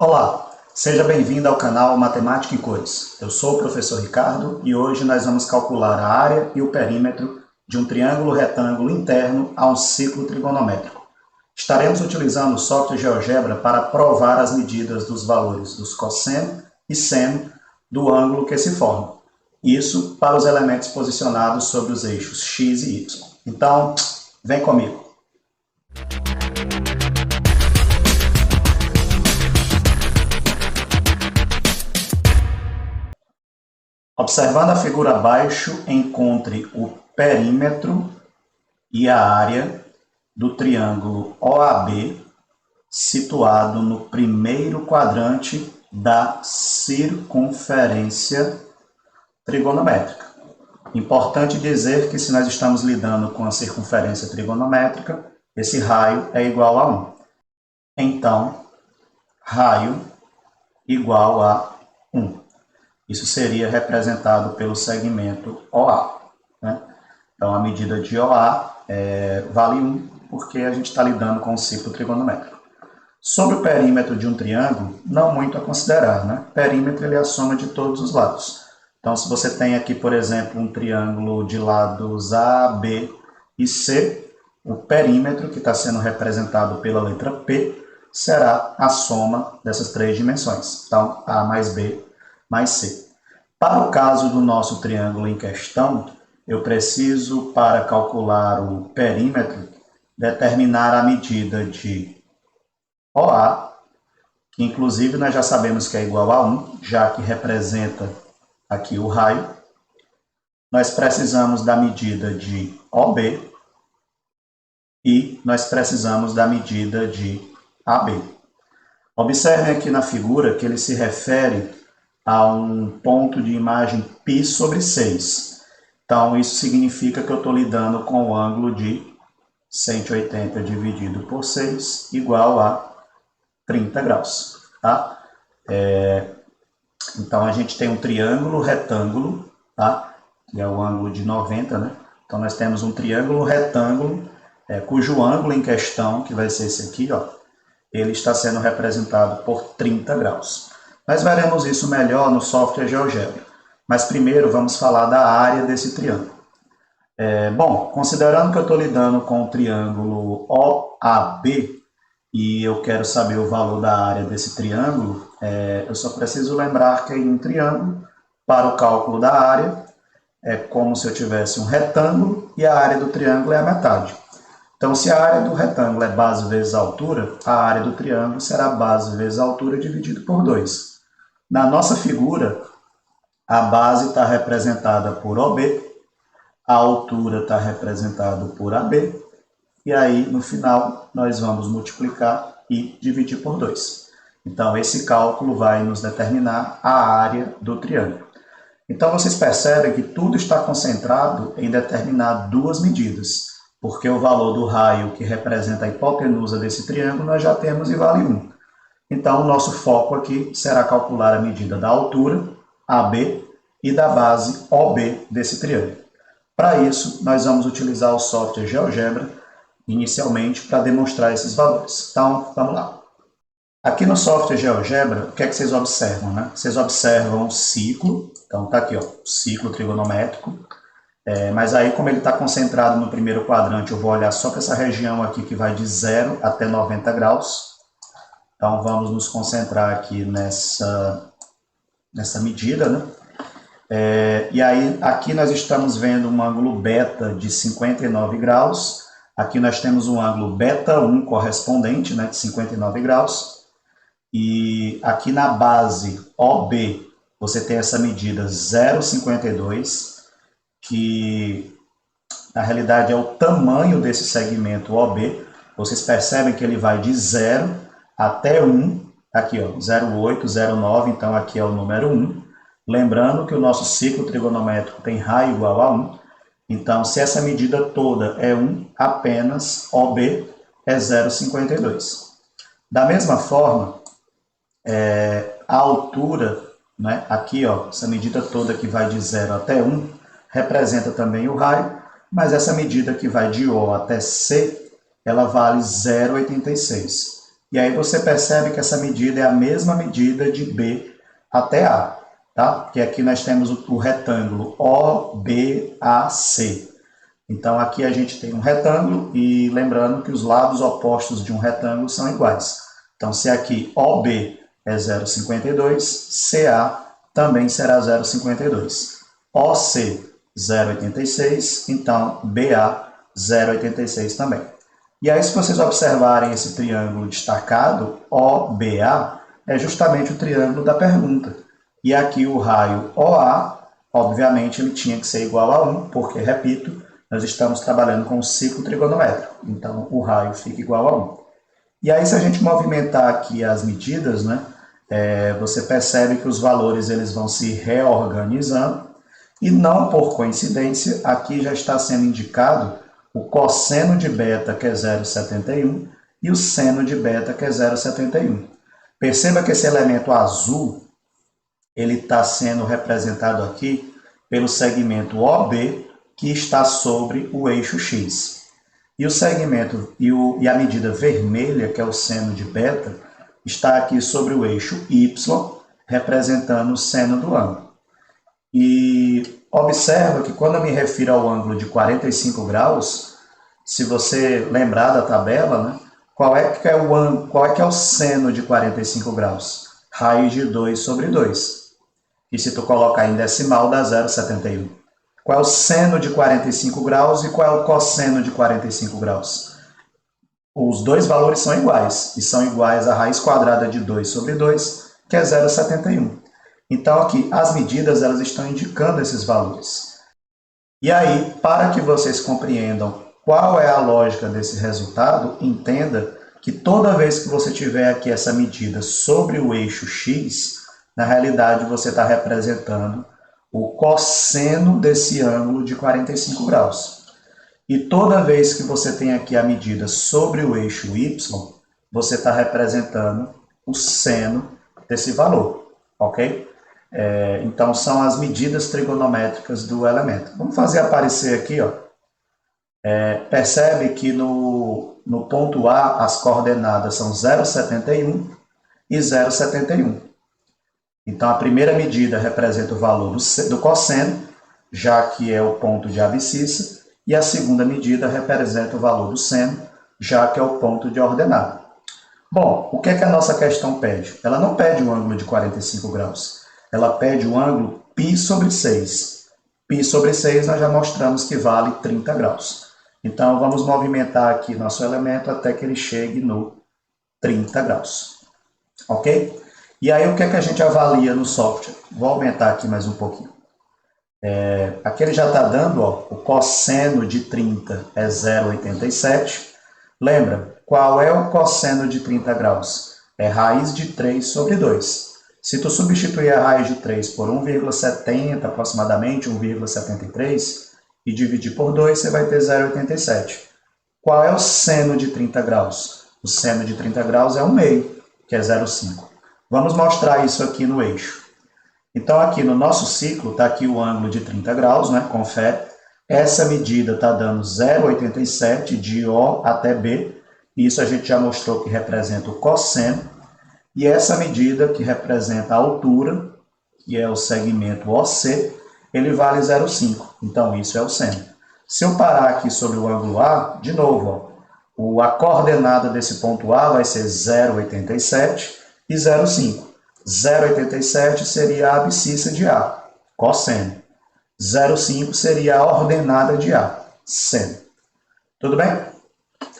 Olá, seja bem-vindo ao canal Matemática em Cores. Eu sou o professor Ricardo e hoje nós vamos calcular a área e o perímetro de um triângulo retângulo interno a um círculo trigonométrico. Estaremos utilizando o software GeoGebra para provar as medidas dos valores dos cosseno e seno do ângulo que se forma. Isso para os elementos posicionados sobre os eixos x e y. Então, vem comigo. Observando a figura abaixo, encontre o perímetro e a área do triângulo OAB situado no primeiro quadrante da circunferência trigonométrica. Importante dizer que se nós estamos lidando com a circunferência trigonométrica, esse raio é igual a 1. Então, raio igual a 1. Isso seria representado pelo segmento OA. Né? Então, a medida de OA vale 1, porque a gente está lidando com o círculo trigonométrico. Sobre o perímetro de um triângulo, não muito a considerar. Né? Perímetro ele é a soma de todos os lados. Então, se você tem aqui, por exemplo, um triângulo de lados A, B e C, o perímetro, que está sendo representado pela letra P, será a soma dessas três dimensões. Então, A mais B mais C. Para o caso do nosso triângulo em questão, eu preciso, para calcular o perímetro, determinar a medida de OA, que inclusive nós já sabemos que é igual a 1, já que representa aqui o raio. Nós precisamos da medida de OB e nós precisamos da medida de AB. Observem aqui na figura que ele se refere a um ponto de imagem π sobre 6. Então, isso significa que eu estou lidando com o ângulo de 180 dividido por 6 igual a 30 graus. Tá? Então, a gente tem um triângulo retângulo, tá? Que é o ângulo de 90. Né? Então, nós temos um triângulo retângulo, cujo ângulo em questão, que vai ser esse aqui, ó, ele está sendo representado por 30 graus. Nós veremos isso melhor no software GeoGebra. Mas primeiro vamos falar da área desse triângulo. Bom, considerando que eu estou lidando com o triângulo OAB e eu quero saber o valor da área desse triângulo, eu só preciso lembrar que em um triângulo, para o cálculo da área, é como se eu tivesse um retângulo e a área do triângulo é a metade. Então, se a área do retângulo é base vezes a altura, a área do triângulo será base vezes a altura dividido por 2. Na nossa figura, a base está representada por OB, a altura está representada por AB, e aí, no final, nós vamos multiplicar e dividir por 2. Então, esse cálculo vai nos determinar a área do triângulo. Então, vocês percebem que tudo está concentrado em determinar duas medidas, porque o valor do raio que representa a hipotenusa desse triângulo nós já temos e vale 1. Então, o nosso foco aqui será calcular a medida da altura, AB, e da base OB desse triângulo. Para isso, nós vamos utilizar o software GeoGebra, inicialmente, para demonstrar esses valores. Então, vamos lá. Aqui no software GeoGebra, o que é que vocês observam? Né? Vocês observam o ciclo, então está aqui, ó, o ciclo trigonométrico, mas aí, como ele está concentrado no primeiro quadrante, eu vou olhar só para essa região aqui que vai de 0 até 90 graus. Então, vamos nos concentrar aqui nessa medida, né? E aí, aqui nós estamos vendo um ângulo beta de 59 graus. Aqui nós temos um ângulo beta 1 correspondente, né, de 59 graus. E aqui na base OB, você tem essa medida 0,52, que na realidade é o tamanho desse segmento OB. Vocês percebem que ele vai de 0 até 1, aqui ó, 0,8, 0,9, então aqui é o número 1. Lembrando que o nosso ciclo trigonométrico tem raio igual a 1, então se essa medida toda é 1, apenas OB é 0,52. Da mesma forma, a altura, né, aqui ó, essa medida toda que vai de 0 até 1, representa também o raio, mas essa medida que vai de O até C, ela vale 0,86. E aí você percebe que essa medida é a mesma medida de B até A, tá? Porque aqui nós temos o retângulo OBAC. Então aqui a gente tem um retângulo e lembrando que os lados opostos de um retângulo são iguais. Então se aqui OB é 0,52, CA também será 0,52. OC 0,86, então BA 0,86 também. E aí, se vocês observarem esse triângulo destacado, OBA, é justamente o triângulo da pergunta. E aqui o raio OA, obviamente, ele tinha que ser igual a 1, porque, repito, nós estamos trabalhando com um ciclo trigonométrico. Então, o raio fica igual a 1. E aí, se a gente movimentar aqui as medidas, né, você percebe que os valores eles vão se reorganizando. E não por coincidência, aqui já está sendo indicado o cosseno de beta, que é 0,71, e o seno de beta, que é 0,71. Perceba que esse elemento azul ele está sendo representado aqui pelo segmento OB, que está sobre o eixo X. E o segmento e a medida vermelha, que é o seno de beta, está aqui sobre o eixo Y, representando o seno do ângulo. E observa que quando eu me refiro ao ângulo de 45 graus, se você lembrar da tabela, né, qual é que é o seno de 45 graus? Raiz de 2 sobre 2. E se tu colocar em decimal, dá 0,71. Qual é o seno de 45 graus e qual é o cosseno de 45 graus? Os dois valores são iguais, e são iguais à raiz quadrada de 2 sobre 2, que é 0,71. Então, aqui, as medidas elas estão indicando esses valores. E aí, para que vocês compreendam qual é a lógica desse resultado, entenda que toda vez que você tiver aqui essa medida sobre o eixo X, na realidade você está representando o cosseno desse ângulo de 45 graus. E toda vez que você tem aqui a medida sobre o eixo Y, você está representando o seno desse valor, ok? Então, são as medidas trigonométricas do elemento. Vamos fazer aparecer aqui, ó. Percebe que no ponto A as coordenadas são 0,71 e 0,71. Então, a primeira medida representa o valor do cosseno, já que é o ponto de abscissa, e a segunda medida representa o valor do seno, já que é o ponto de ordenada. Bom, o que é que a nossa questão pede? Ela não pede um ângulo de 45 graus. Ela pede o ângulo π sobre 6. Π sobre 6 nós já mostramos que vale 30 graus. Então, vamos movimentar aqui nosso elemento até que ele chegue no 30 graus. Ok? E aí, o que é que a gente avalia no software? Vou aumentar aqui mais um pouquinho. Aqui ele já está dando, ó, o cosseno de 30 é 0,87. Lembra, qual é o cosseno de 30 graus? É raiz de 3 sobre 2. Se tu substituir a raiz de 3 por 1,70, aproximadamente 1,73, e dividir por 2, você vai ter 0,87. Qual é o seno de 30 graus? O seno de 30 graus é 1 meio, que é 0,5. Vamos mostrar isso aqui no eixo. Então, aqui no nosso ciclo, está aqui o ângulo de 30 graus, né? Confere. Essa medida está dando 0,87 de O até B. Isso a gente já mostrou que representa o cosseno. E essa medida, que representa a altura, que é o segmento OC, ele vale 0,5. Então, isso é o seno. Se eu parar aqui sobre o ângulo A, de novo, ó, a coordenada desse ponto A vai ser 0,87 e 0,5. 0,87 seria a abscissa de A, cosseno. 0,5 seria a ordenada de A, seno. Tudo bem?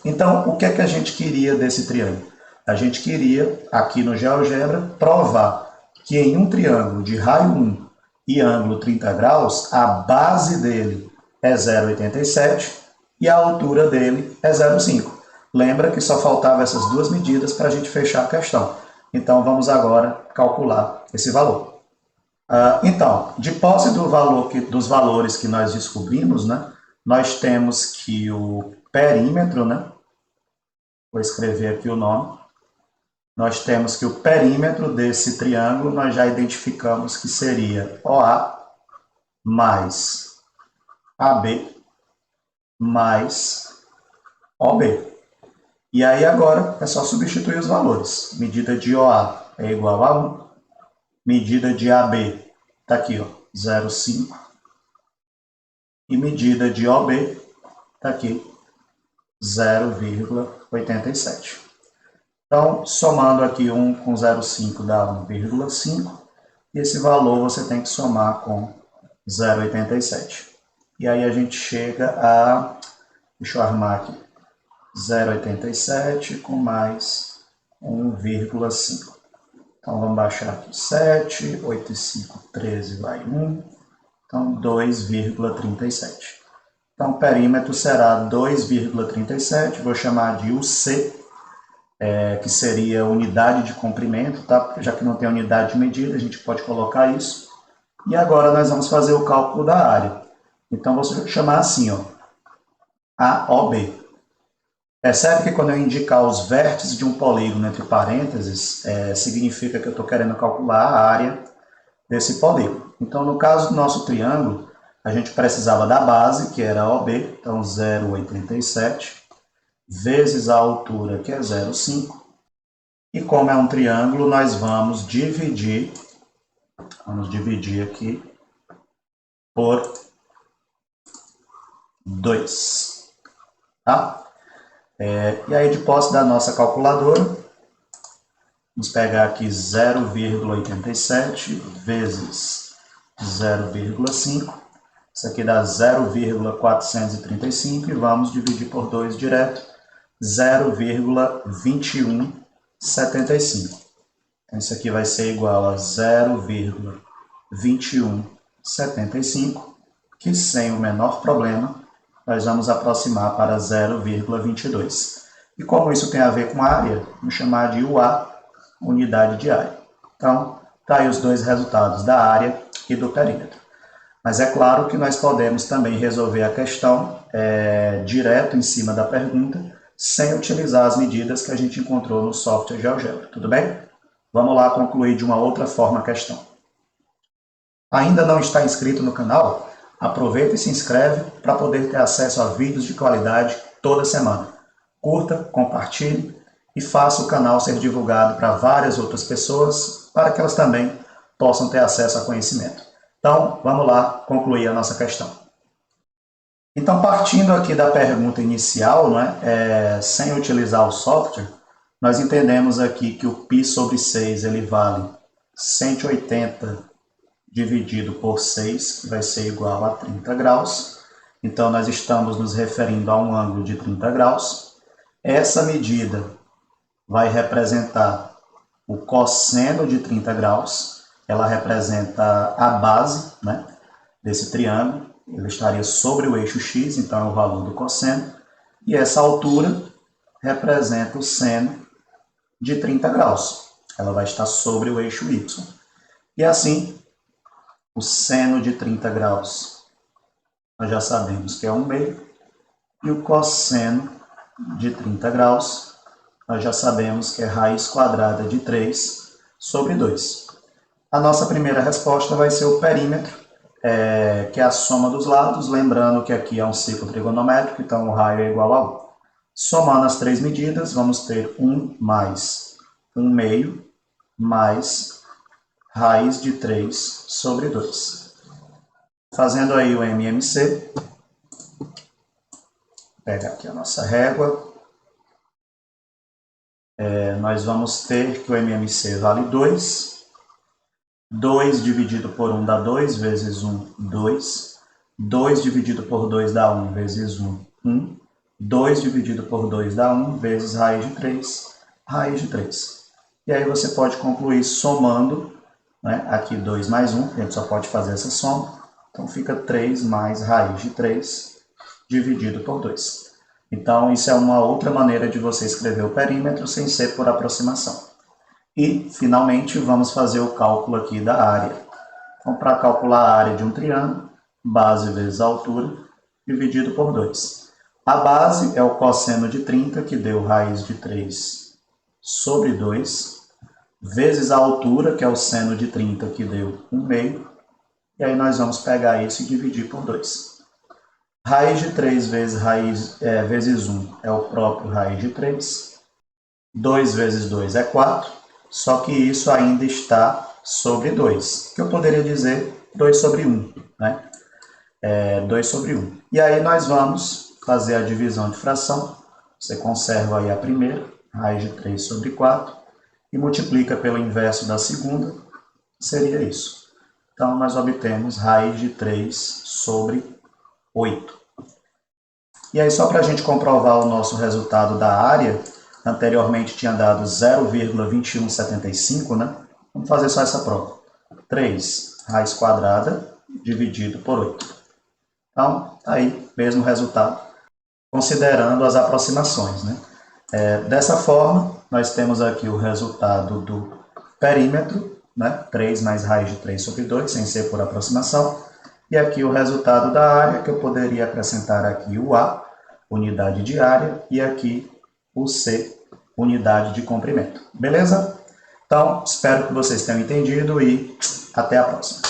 Então, o que é que a gente queria desse triângulo? A gente queria, aqui no GeoGebra, provar que em um triângulo de raio 1 e ângulo 30 graus, a base dele é 0,87 e a altura dele é 0,5. Lembra que só faltavam essas duas medidas para a gente fechar a questão. Então, vamos agora calcular esse valor. Então, de posse dos valores que nós descobrimos, né, nós temos que o perímetro, né, vou escrever aqui o nome, nós temos que o perímetro desse triângulo, nós já identificamos que seria OA mais AB mais OB. E aí agora é só substituir os valores. Medida de OA é igual a 1. Medida de AB está aqui, ó, 0,5. E medida de OB está aqui, 0,87. Então, somando aqui 1 com 0,5 dá 1,5. E esse valor você tem que somar com 0,87. E aí a gente chega a, deixa eu arrumar aqui, 0,87 com mais 1,5. Então, vamos baixar aqui 7, 8 e 5, 13, vai 1. Então, 2,37. Então, o perímetro será 2,37, vou chamar de UC, que seria unidade de comprimento, tá? Já que não tem unidade de medida, a gente pode colocar isso. E agora nós vamos fazer o cálculo da área. Então, vou chamar assim, ó, AOB. Percebe que quando eu indicar os vértices de um polígono entre parênteses, significa que eu estou querendo calcular a área desse polígono. Então, no caso do nosso triângulo, a gente precisava da base, que era OB, então 0,87, vezes a altura, que é 0,5. E como é um triângulo, nós vamos dividir aqui por 2. Tá? E aí, de posse da nossa calculadora, vamos pegar aqui 0,87 vezes 0,5. Isso aqui dá 0,435 e vamos dividir por 2 direto, 0,2175. Então, isso aqui vai ser igual a 0,2175, que sem o menor problema, nós vamos aproximar para 0,22. E como isso tem a ver com área, vamos chamar de UA, unidade de área. Então, tá aí os dois resultados da área e do perímetro. Mas é claro que nós podemos também resolver a questão direto em cima da pergunta, sem utilizar as medidas que a gente encontrou no software GeoGebra, tudo bem? Vamos lá concluir de uma outra forma a questão. Ainda não está inscrito no canal? Aproveita e se inscreve para poder ter acesso a vídeos de qualidade toda semana. Curta, compartilhe e faça o canal ser divulgado para várias outras pessoas, para que elas também possam ter acesso a conhecimento. Então, vamos lá concluir a nossa questão. Então, partindo aqui da pergunta inicial, sem utilizar o software, nós entendemos aqui que o π sobre 6 ele vale 180 dividido por 6, que vai ser igual a 30 graus. Então, nós estamos nos referindo a um ângulo de 30 graus. Essa medida vai representar o cosseno de 30 graus. Ela representa a base, desse triângulo. Ele estaria sobre o eixo x, então é o valor do cosseno. E essa altura representa o seno de 30 graus. Ela vai estar sobre o eixo y. E assim, o seno de 30 graus, nós já sabemos que é 1/2. E o cosseno de 30 graus, nós já sabemos que é raiz quadrada de 3 sobre 2. A nossa primeira resposta vai ser o perímetro, que é a soma dos lados. Lembrando que aqui é um círculo trigonométrico, então o raio é igual a 1. Somando as três medidas, vamos ter 1 mais 1/2 mais raiz de 3 sobre 2. Fazendo aí o MMC, vou pegar aqui a nossa régua, nós vamos ter que o MMC vale 2. 2 dividido por 1 dá 2, vezes 1, 2. 2 dividido por 2 dá 1, vezes 1, 1. 2 dividido por 2 dá 1, vezes raiz de 3, raiz de 3. E aí você pode concluir somando, aqui 2 mais 1, a gente só pode fazer essa soma. Então fica 3 mais raiz de 3 dividido por 2. Então isso é uma outra maneira de você escrever o perímetro sem ser por aproximação. E, finalmente, vamos fazer o cálculo aqui da área. Então, para calcular a área de um triângulo, base vezes a altura, dividido por 2. A base é o cosseno de 30, que deu raiz de 3 sobre 2, vezes a altura, que é o seno de 30, que deu 1/2. E aí nós vamos pegar isso e dividir por 2. Raiz de 3 vezes 1 é o próprio raiz de 3. 2 vezes 2 é 4, só que isso ainda está sobre 2, que eu poderia dizer 2 sobre 1, né? 2 sobre 1. E aí nós vamos fazer a divisão de fração. Você conserva aí a primeira, raiz de 3 sobre 4, e multiplica pelo inverso da segunda, seria isso. Então, nós obtemos raiz de 3 sobre 8. E aí, só para a gente comprovar o nosso resultado da área, anteriormente tinha dado 0,2175, né? Vamos fazer só essa prova. 3 raiz quadrada dividido por 8. Então, aí, mesmo resultado, considerando as aproximações, né? Dessa forma, nós temos aqui o resultado do perímetro, né? 3 mais raiz de 3 sobre 2, sem ser por aproximação. E aqui o resultado da área, que eu poderia acrescentar aqui o A, unidade de área, e aqui o C, unidade de comprimento. Beleza? Então, espero que vocês tenham entendido e até a próxima.